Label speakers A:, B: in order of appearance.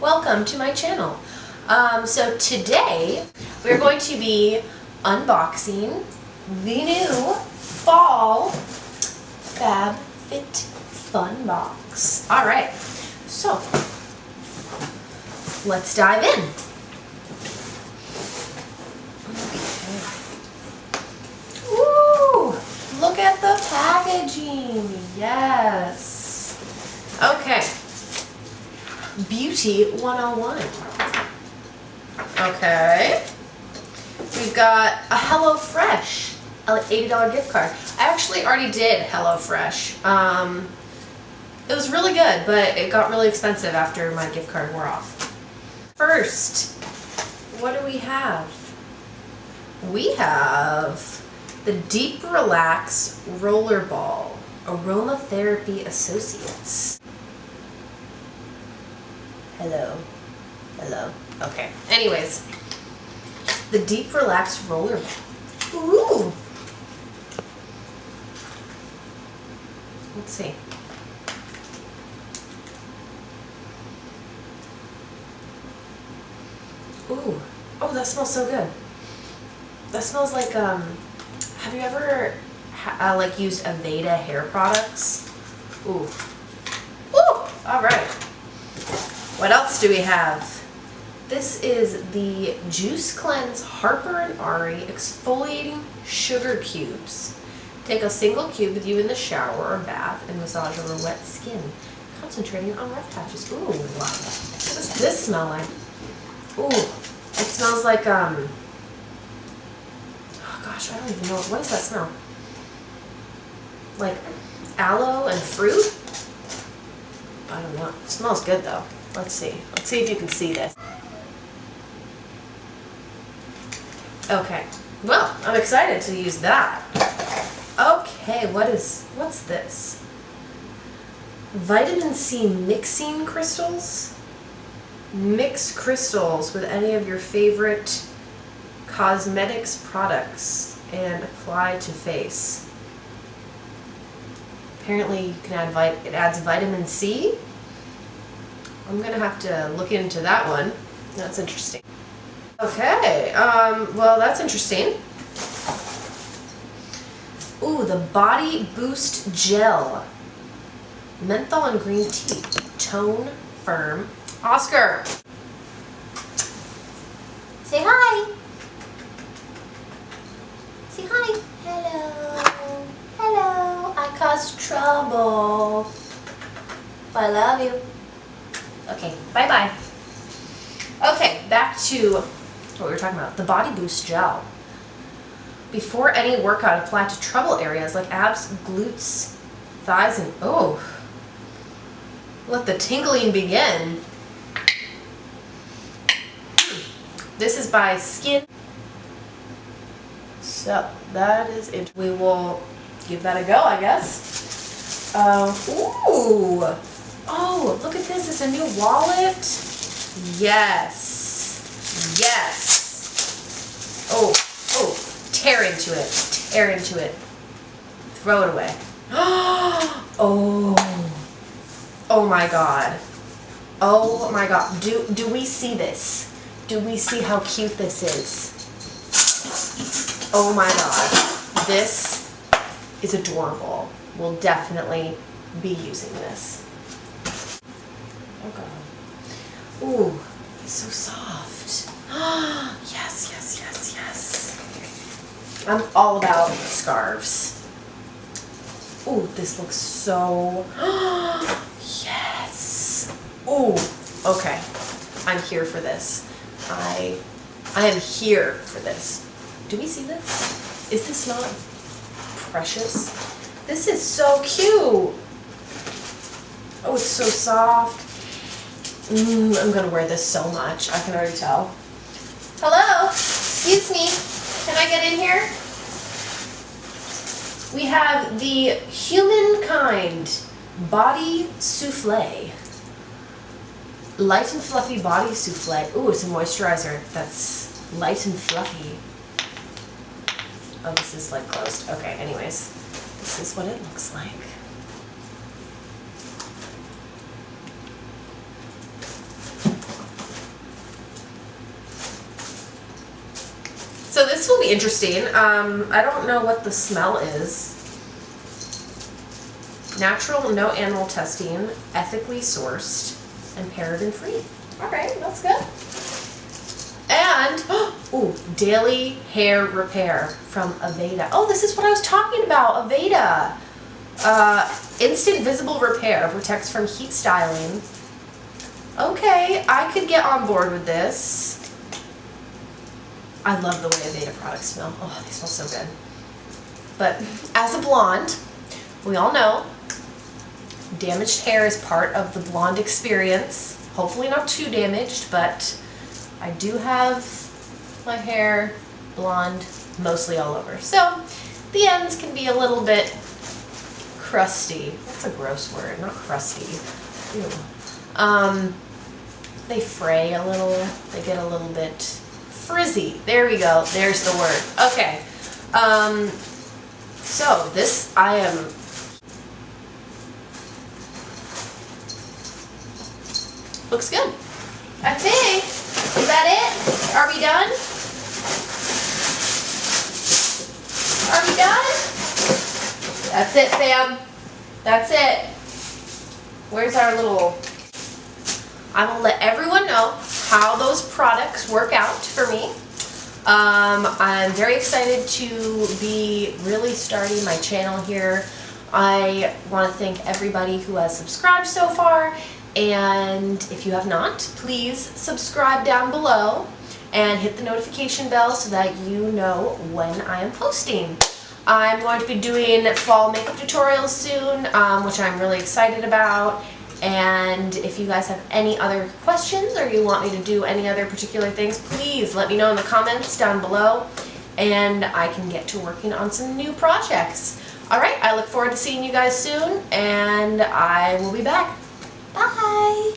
A: welcome to my channel. So today we're going to be unboxing the new fall Fabfitfun box. Alright, so let's dive in. Okay. Woo! Look at the packaging. Yes. Okay. Beauty 101. Okay. We've got a HelloFresh, an $80 gift card. I actually already did HelloFresh. It was really good, but it got really expensive after my gift card wore off. First, what do we have? We have the Deep Relax Rollerball, Aromatherapy Associates. Hello. Hello. Okay. Anyways, the Deep Relax Rollerball. Ooh. Let's see. Ooh. Oh, that smells so good. That smells like, have you ever, like, used Aveda hair products? Ooh. Ooh! Alright. What else do we have? This is the Juice Cleanse Harper and Ari Exfoliating Sugar Cubes. Take a single cube with you in the shower or bath and massage over wet skin, concentrating on rough patches. Ooh, wow. What does this smell like? Ooh, it smells like, oh gosh, I don't even know. What does that smell? Like aloe and fruit? I don't know. It smells good though. Let's see. Let's see if you can see this. Okay. Well, I'm excited to use that. Okay, what's this? Vitamin C mixing crystals? Mix crystals with any of your favorite Cosmedix products and apply to face. Apparently you can add it adds vitamin C. I'm gonna have to look into that one. That's interesting. Okay, well that's interesting. Ooh, the Body Boost Gel. Menthol and green tea. Tone Firm. Oscar! Say hi! Say hi! Hello! Hello! I caused trouble. I love you. Okay, bye-bye. Okay, back to what we were talking about. The Body Boost Gel. Before any workout, apply to trouble areas like abs, glutes, thighs, and oh. Let the tingling begin. This is by Skin. So, that is it. We will give that a go, I guess. Ooh. Oh, look at this. It's a new wallet. Yes. Yes. Oh. Tear into it. Tear into it. Throw it away. Oh. Oh my god. Oh my god. Do we see this? Do we see how cute this is? Oh my god. This is adorable. We'll definitely be using this. Oh god. Ooh, it's so soft. Yes, yes, yes, yes. I'm all about scarves. Ooh, this looks so... Yes. Ooh, okay. I'm here for this. I am here for this. Do we see this? Is this not precious? This is so cute. Oh, it's so soft. I'm gonna wear this so much. I can already tell. Hello? Excuse me. Can I get in here? We have the Humankind Body Souffle. Light and fluffy body souffle. Ooh, it's a moisturizer that's light and fluffy. Oh, this is like closed. Okay, anyways. This is what it looks like. So this will be interesting. I don't know what the smell is. Natural, no animal testing, ethically sourced, and paraben-free. All right, that's good. And, ooh, daily hair repair from Aveda. Oh, this is what I was talking about, Aveda. Instant visible repair, protects from heat styling. Okay, I could get on board with this. I love the way Aveda products smell. Oh, they smell so good. But as a blonde, we all know damaged hair is part of the blonde experience. Hopefully not too damaged, but I do have my hair blonde mostly all over. So the ends can be a little bit crusty. That's a gross word, not crusty. Ew. They fray a little, they get a little bit frizzy. There we go, there's the word. Okay, so this I am, looks good. I think, is that it? Are we done? Are we done? That's it, fam. That's it. Where's our little... I will let everyone know how those products work out for me. I'm very excited to be really starting my channel here. I want to thank everybody who has subscribed so far, and if you have not, please subscribe down below and hit the notification bell so that you know when I am posting. I'm going to be doing fall makeup tutorials soon, which I'm really excited about. And if you guys have any other questions or you want me to do any other particular things, please let me know in the comments down below and I can get to working on some new projects. Alright, I look forward to seeing you guys soon and I will be back. Bye!